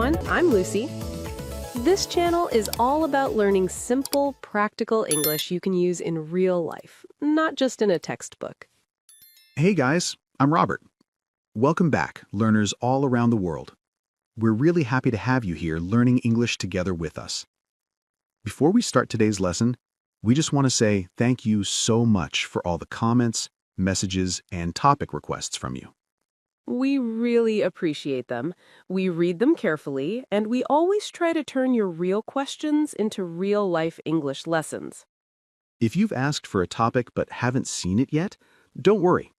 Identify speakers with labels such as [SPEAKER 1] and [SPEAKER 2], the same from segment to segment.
[SPEAKER 1] everyone, I'm Lucy. This channel is all about learning simple, practical English you can use in real life, not just in a textbook.
[SPEAKER 2] Hey guys, I'm Robert. Welcome back, learners all around the world. We're really happy to have you here learning English together with us. Before we start today's lesson, we just want to say thank you so much for all the comments, messages, and topic requests from you.
[SPEAKER 1] We really appreciate them. We read them carefully, and we always try to turn your real questions into real-life English lessons.
[SPEAKER 2] If you've asked for a topic but haven't seen it yet, don't worry.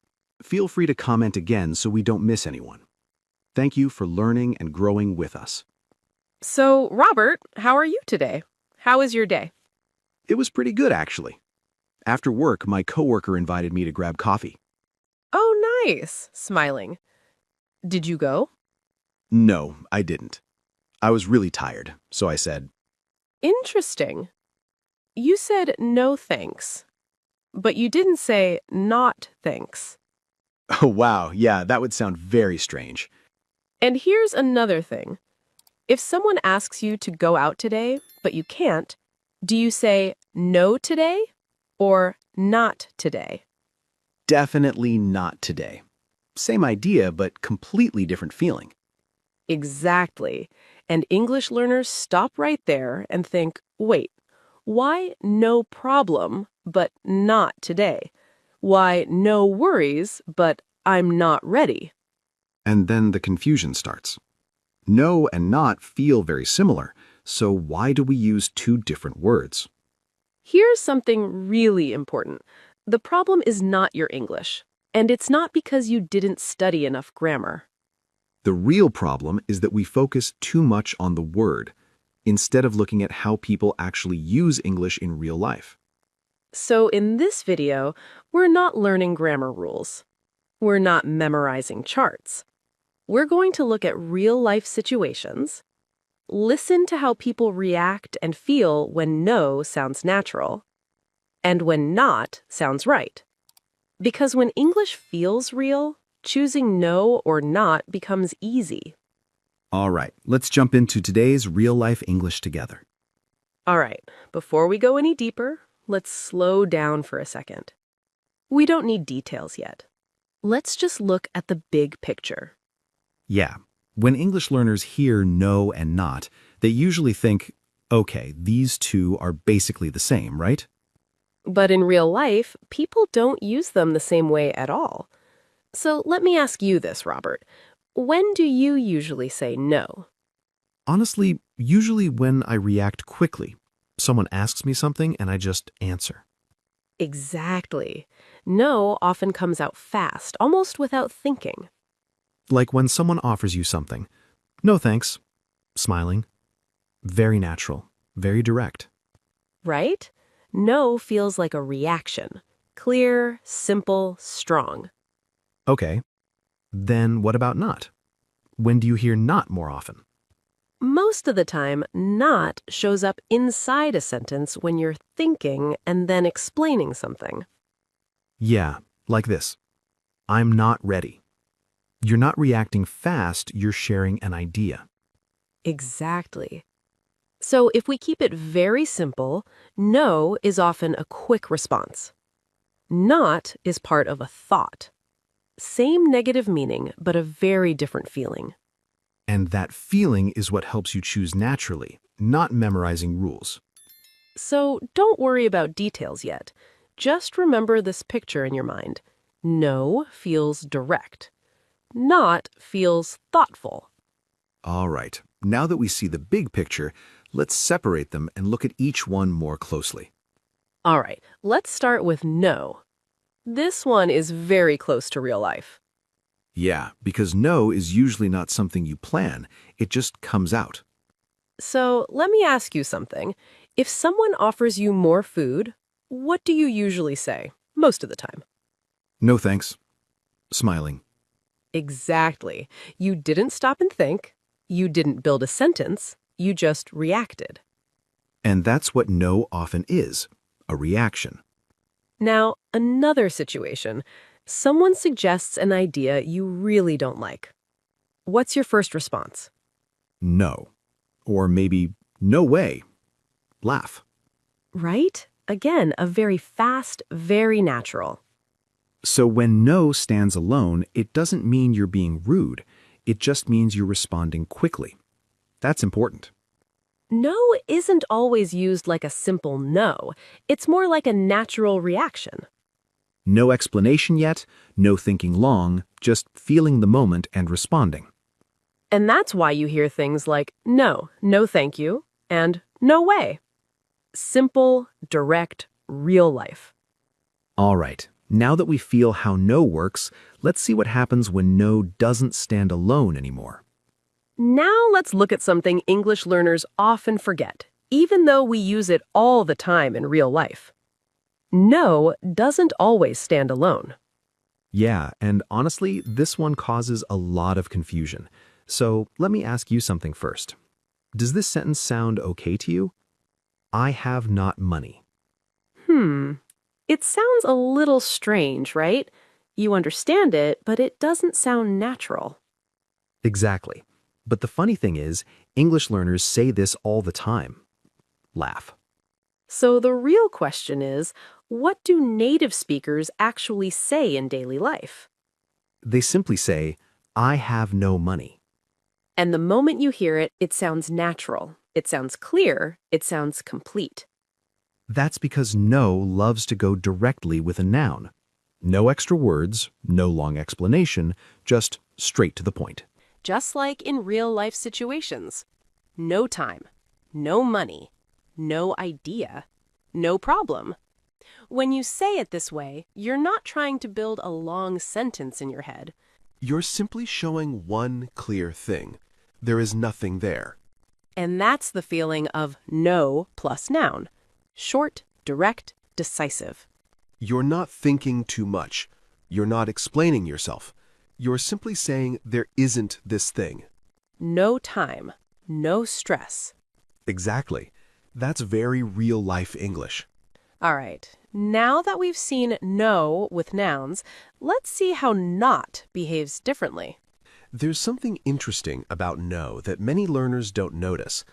[SPEAKER 2] Feel free to comment again so we don't miss anyone. Thank you for learning and growing with us.
[SPEAKER 1] So, Robert, how are you today? How is your day?
[SPEAKER 2] It was pretty good, actually. After work, my coworker invited me to grab coffee.
[SPEAKER 1] Oh, nice. Smiling. Did you go?
[SPEAKER 2] No, I didn't. I was really tired, so I said,
[SPEAKER 1] Interesting. You said no thanks, but you didn't say not thanks.
[SPEAKER 2] oh wow, yeah, that would sound very strange.
[SPEAKER 1] And here's another thing. If someone asks you to go out today, but you can't, do you say no today or not today?
[SPEAKER 2] Definitely not today. Same idea, but completely different feeling.
[SPEAKER 1] Exactly. And English learners stop right there and think, wait, why no problem, but not today? Why no worries, but I'm not ready?
[SPEAKER 2] And then the confusion starts. No and not feel very similar, so why do we use two different words?
[SPEAKER 1] Here's something really important. The problem is not your English, and it's not because you didn't study enough grammar.
[SPEAKER 2] The real problem is that we focus too much on the word, instead of looking at how people actually use English in real life.
[SPEAKER 1] So in this video, we're not learning grammar rules. We're not memorizing charts. We're going to look at real-life situations, listen to how people react and feel when no sounds natural, and when not sounds right. Because when English feels real, choosing no or not becomes easy.
[SPEAKER 2] All right, let's jump into today's real-life English together.
[SPEAKER 1] All right, before we go any deeper, let's slow down for a second. We don't need details yet. Let's just look at the big picture.
[SPEAKER 2] Yeah, when English learners hear no and not, they usually think, okay, these two are basically the same, right?
[SPEAKER 1] But in real life, people don't use them the same way at all. So let me ask you this, Robert. When do you usually say no?
[SPEAKER 2] Honestly, usually when I react quickly. Someone asks me something and I just answer.
[SPEAKER 1] Exactly. No often comes out fast, almost without thinking.
[SPEAKER 2] Like when someone offers you something. No thanks. Smiling. Very natural. Very direct.
[SPEAKER 1] Right? No feels like a reaction. Clear, simple, strong.
[SPEAKER 2] Okay. Then what about not? When do you hear not more often?
[SPEAKER 1] Most of the time, not shows up inside a sentence when you're thinking and then explaining something.
[SPEAKER 2] Yeah, like this. I'm not ready. You're not reacting fast, you're sharing an idea.
[SPEAKER 1] Exactly. So if we keep it very simple, no is often a quick response. Not is part of a thought. Same negative meaning, but a very different feeling.
[SPEAKER 2] And that feeling is what helps you choose naturally, not memorizing rules.
[SPEAKER 1] So don't worry about details yet. Just remember this picture in your mind. No feels direct. Not feels thoughtful.
[SPEAKER 2] All right, now that we see the big picture, let's separate them and look at each one more closely.
[SPEAKER 1] All right, let's start with no. This one is very close to real life.
[SPEAKER 2] Yeah, because no is usually not something you plan, it just comes out.
[SPEAKER 1] So let me ask you something. If someone offers you more food, what do you usually say most of the time?
[SPEAKER 2] No thanks. Smiling.
[SPEAKER 1] Exactly. You didn't stop and think. You didn't build a sentence. You just reacted.
[SPEAKER 2] And that's what no often is, a reaction.
[SPEAKER 1] Now, another situation. Someone suggests an idea you really don't like. What's your first response?
[SPEAKER 2] No. Or maybe, no way. Laugh.
[SPEAKER 1] Right? Again, a very fast, very natural.
[SPEAKER 2] So when no stands alone, it doesn't mean you're being rude. It just means you're responding quickly. That's important.
[SPEAKER 1] No isn't always used like a simple no. It's more like a natural reaction.
[SPEAKER 2] No explanation yet, no thinking long, just feeling the moment and responding.
[SPEAKER 1] And that's why you hear things like no, no thank you, and no way. Simple, direct, real life.
[SPEAKER 2] All right, now that we feel how no works, let's see what happens when no doesn't stand alone anymore.
[SPEAKER 1] Now let's look at something English learners often forget, even though we use it all the time in real life. No doesn't always stand alone.
[SPEAKER 2] Yeah, and honestly, this one causes a lot of confusion. So let me ask you something first. Does this sentence sound okay to you? I have not money.
[SPEAKER 1] It sounds a little strange, right? You understand it, but it doesn't sound natural.
[SPEAKER 2] Exactly. But the funny thing is, English learners say this all the time. Laugh.
[SPEAKER 1] So the real question is, what do native speakers actually say in daily life?
[SPEAKER 2] They simply say, I have no money.
[SPEAKER 1] And the moment you hear it, it sounds natural. It sounds clear. It sounds complete.
[SPEAKER 2] That's because no loves to go directly with a noun. No extra words, no long explanation, just straight to the point.
[SPEAKER 1] Just like in real-life situations. No time, no money, no idea, no problem. When you say it this way, you're not trying to build a long sentence in your head.
[SPEAKER 3] You're simply showing one clear thing. There is nothing there.
[SPEAKER 1] And that's the feeling of no plus noun. Short, direct, decisive.
[SPEAKER 3] You're not thinking too much. You're not explaining yourself. You're simply saying there isn't this thing.
[SPEAKER 1] No time, no stress.
[SPEAKER 3] Exactly. That's very real-life English.
[SPEAKER 1] All right, now that we've seen no with nouns, let's see how not behaves differently.
[SPEAKER 3] There's something interesting about no that many learners don't notice.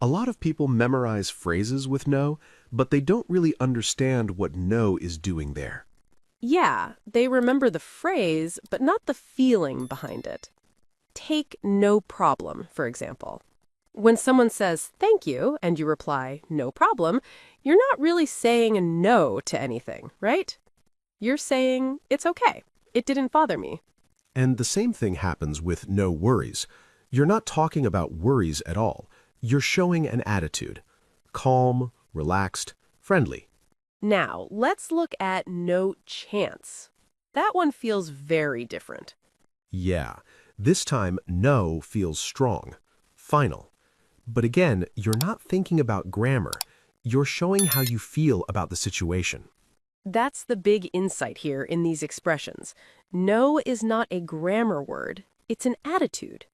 [SPEAKER 3] A lot of people memorize phrases with no, but they don't really understand what no is doing there.
[SPEAKER 1] Yeah, they remember the phrase, but not the feeling behind it. Take no problem, for example. When someone says thank you and you reply no problem, you're not really saying no to anything, right? You're saying it's okay. It didn't bother me.
[SPEAKER 3] And the same thing happens with no worries. You're not talking about worries at all. You're showing an attitude. Calm, relaxed, friendly.
[SPEAKER 1] Now, let's look at no chance. That one feels very different.
[SPEAKER 3] Yeah, this time no feels strong, final. But again, you're not thinking about grammar. You're showing how you feel about the situation.
[SPEAKER 1] That's the big insight here in these expressions. No is not a grammar word. It's an attitude.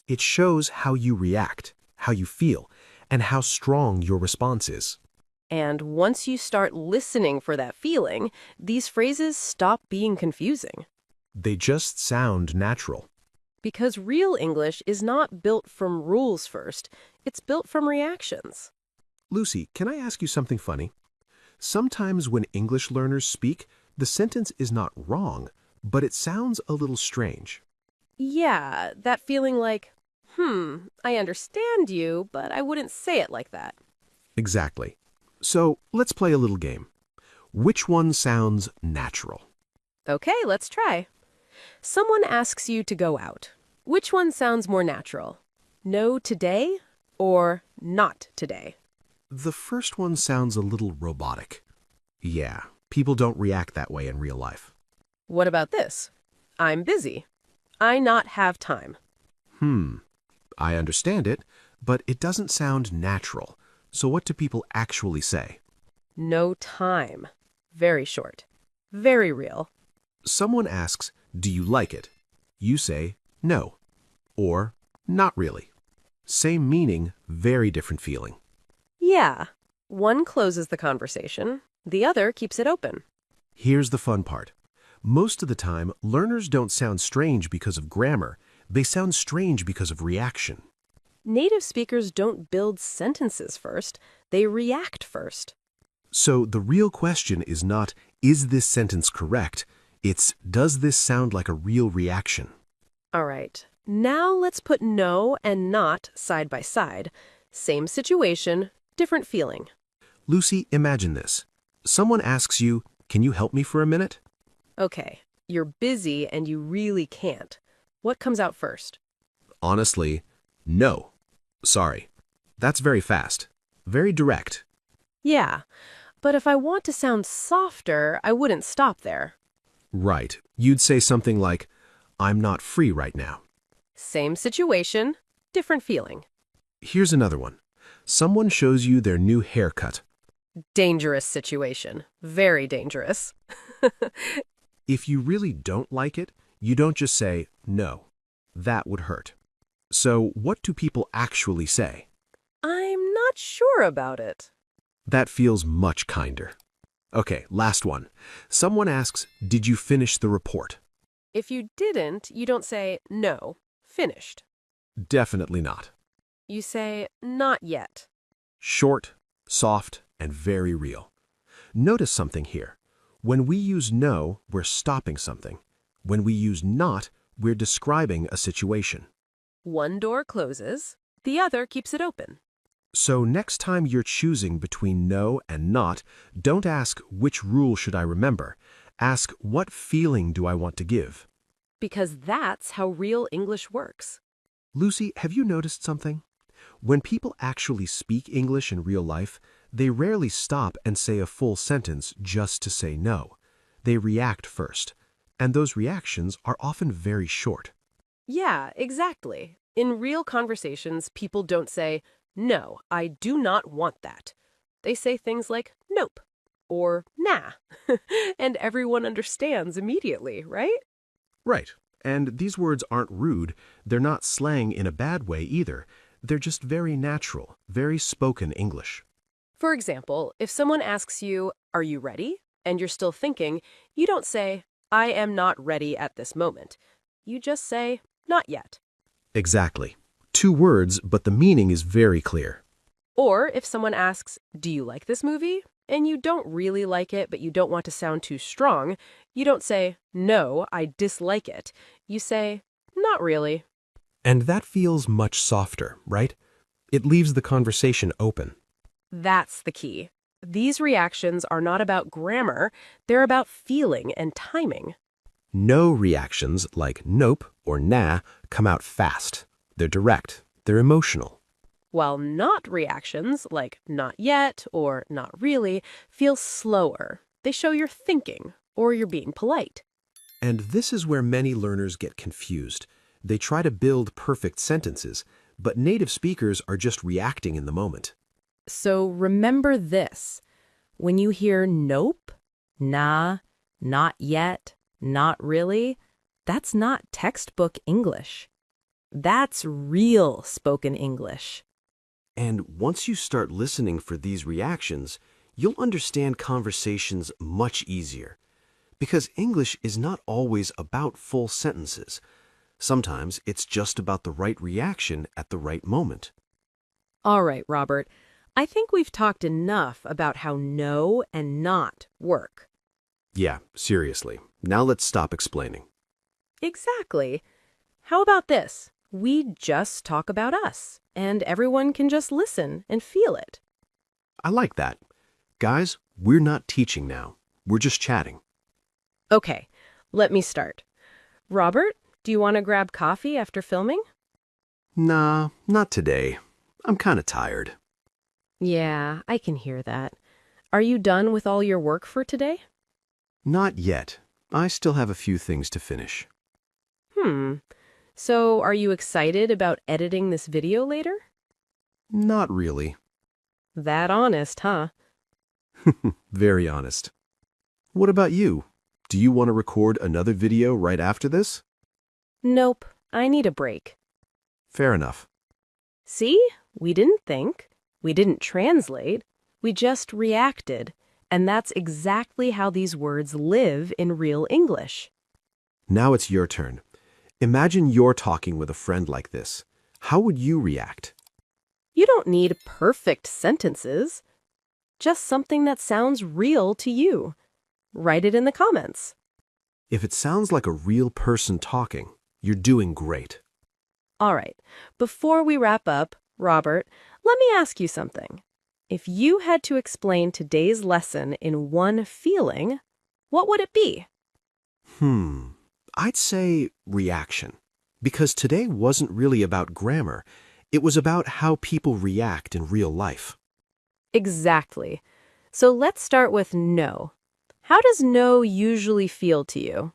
[SPEAKER 3] It shows how you react, how you feel, and how strong your response is.
[SPEAKER 1] And once you start listening for that feeling, these phrases stop being confusing.
[SPEAKER 3] They just sound natural.
[SPEAKER 1] Because real English is not built from rules first, it's built from reactions.
[SPEAKER 3] Lucy, can I ask you something funny? Sometimes when English learners speak, the sentence is not wrong, but it sounds a little strange.
[SPEAKER 1] Yeah, that feeling like, I understand you, but I wouldn't say it like that.
[SPEAKER 3] Exactly. So let's play a little game. Which one sounds natural?
[SPEAKER 1] Okay, let's try. Someone asks you to go out. Which one sounds more natural? No today or not today?
[SPEAKER 3] The first one sounds a little robotic. Yeah, people don't react that way in real life.
[SPEAKER 1] What about this? I'm busy. I not have time.
[SPEAKER 3] I understand it, but it doesn't sound natural. So what do people actually say?
[SPEAKER 1] No time. Very short. Very real.
[SPEAKER 3] Someone asks, do you like it? You say, no. Or, not really. Same meaning, very different feeling.
[SPEAKER 1] Yeah. One closes the conversation. The other keeps it open.
[SPEAKER 3] Here's the fun part. Most of the time, learners don't sound strange because of grammar. They sound strange because of reaction.
[SPEAKER 1] Native speakers don't build sentences first, they react first.
[SPEAKER 3] So the real question is not, is this sentence correct? It's, does this sound like a real reaction?
[SPEAKER 1] All right, now let's put no and not side by side. Same situation, different feeling.
[SPEAKER 3] Lucy, imagine this. Someone asks you, can you help me for a minute?
[SPEAKER 1] Okay, you're busy and you really can't. What comes out first?
[SPEAKER 3] Honestly, no. Sorry. That's very fast. Very direct.
[SPEAKER 1] Yeah, but if I want to sound softer, I wouldn't stop there.
[SPEAKER 3] Right. You'd say something like, I'm not free right now.
[SPEAKER 1] Same situation, different feeling.
[SPEAKER 3] Here's another one. Someone shows you their new haircut.
[SPEAKER 1] Dangerous situation. Very dangerous.
[SPEAKER 3] If you really don't like it, you don't just say, no. That would hurt. So what do people actually say?
[SPEAKER 1] I'm not sure about it.
[SPEAKER 3] That feels much kinder. Okay, last one. Someone asks, did you finish the report?
[SPEAKER 1] If you didn't, you don't say, no, finished.
[SPEAKER 3] Definitely not.
[SPEAKER 1] You say, not yet.
[SPEAKER 3] Short, soft, and very real. Notice something here. When we use no, we're stopping something. When we use not, we're describing a situation.
[SPEAKER 1] One door closes, the other keeps it open.
[SPEAKER 3] So next time you're choosing between no and not, don't ask, which rule should I remember? Ask, what feeling do I want to give?
[SPEAKER 1] Because that's how real English works.
[SPEAKER 3] Lucy, have you noticed something? When people actually speak English in real life, they rarely stop and say a full sentence just to say no. They react first, and those reactions are often very short.
[SPEAKER 1] Yeah, exactly. In real conversations, people don't say, no, I do not want that. They say things like, nope, or nah, and everyone understands immediately, right?
[SPEAKER 3] Right. And these words aren't rude. They're not slang in a bad way either. They're just very natural, very spoken English.
[SPEAKER 1] For example, if someone asks you, are you ready? And you're still thinking, you don't say, I am not ready at this moment. You just say, not yet.
[SPEAKER 3] Exactly. 2 words, but the meaning is very clear.
[SPEAKER 1] Or if someone asks, do you like this movie? And you don't really like it, but you don't want to sound too strong, you don't say, no, I dislike it. You say, not really.
[SPEAKER 3] And that feels much softer, right? It leaves the conversation open.
[SPEAKER 1] That's the key. These reactions are not about grammar, they're about feeling and timing.
[SPEAKER 3] No reactions like nope or nah come out fast. They're direct. They're emotional.
[SPEAKER 1] While not reactions, like not yet or not really, feel slower. They show you're thinking or you're being polite.
[SPEAKER 3] And this is where many learners get confused. They try to build perfect sentences, but native speakers are just reacting in the moment.
[SPEAKER 1] So remember this. When you hear nope, nah, not yet, not really, that's not textbook English. That's real spoken English.
[SPEAKER 3] And once you start listening for these reactions, you'll understand conversations much easier. Because English is not always about full sentences. Sometimes it's just about the right reaction at the right moment.
[SPEAKER 1] All right, Robert. I think we've talked enough about how no and not work.
[SPEAKER 3] Yeah, seriously. Now let's stop explaining.
[SPEAKER 1] Exactly. How about this? We just talk about us, and everyone can just listen and feel it.
[SPEAKER 3] I like that. Guys, we're not teaching now. We're just chatting.
[SPEAKER 1] Okay, let me start. Robert, do you want to grab coffee after filming?
[SPEAKER 3] Nah, not today. I'm kind of tired.
[SPEAKER 1] Yeah, I can hear that. Are you done with all your work for today?
[SPEAKER 3] Not yet. I still have a few things to finish.
[SPEAKER 1] So are you excited about editing this video later?
[SPEAKER 3] Not really.
[SPEAKER 1] That honest, huh?
[SPEAKER 3] Very honest. What about you? Do you want to record another video right after this?
[SPEAKER 1] Nope, I need a break.
[SPEAKER 3] Fair enough.
[SPEAKER 1] See? We didn't think. We didn't translate. We just reacted. And that's exactly how these words live in real English.
[SPEAKER 3] Now it's your turn. Imagine you're talking with a friend like this. How would you react?
[SPEAKER 1] You don't need perfect sentences, just something that sounds real to you. Write it in the comments.
[SPEAKER 3] If it sounds like a real person talking, you're doing great.
[SPEAKER 1] All right, before we wrap up, Robert, let me ask you something. If you had to explain today's lesson in one feeling, what would it be?
[SPEAKER 3] I'd say reaction. Because today wasn't really about grammar. It was about how people react in real life.
[SPEAKER 1] Exactly. So let's start with no. How does no usually feel to you?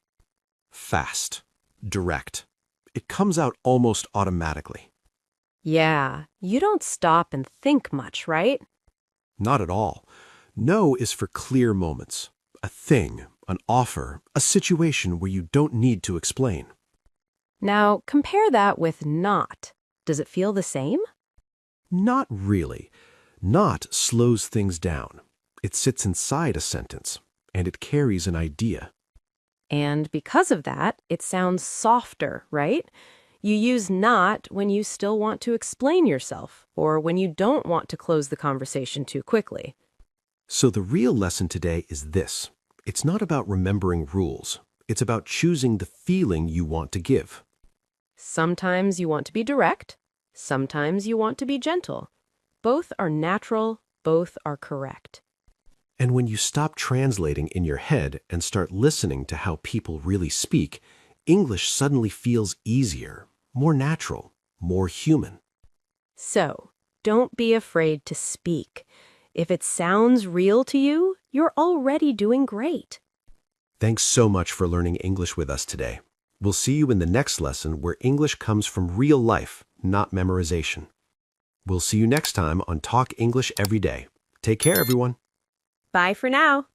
[SPEAKER 3] Fast. Direct. It comes out almost automatically.
[SPEAKER 1] Yeah, you don't stop and think much, right?
[SPEAKER 3] Not at all. No is for clear moments. A thing, an offer, a situation where you don't need to explain.
[SPEAKER 1] Now, compare that with not. Does it feel the same?
[SPEAKER 3] Not really. Not slows things down. It sits inside a sentence, and it carries an idea.
[SPEAKER 1] And because of that, it sounds softer, right? You use not when you still want to explain yourself, or when you don't want to close the conversation too quickly.
[SPEAKER 3] So the real lesson today is this. It's not about remembering rules. It's about choosing the feeling you want to give.
[SPEAKER 1] Sometimes you want to be direct, sometimes you want to be gentle. Both are natural, both are correct.
[SPEAKER 3] And when you stop translating in your head and start listening to how people really speak, English suddenly feels easier, more natural, more human.
[SPEAKER 1] So, don't be afraid to speak. If it sounds real to you, you're already doing great.
[SPEAKER 3] Thanks so much for learning English with us today. We'll see you in the next lesson where English comes from real life, not memorization. We'll see you next time on Talk English Every Day. Take care, everyone.
[SPEAKER 1] Bye for now.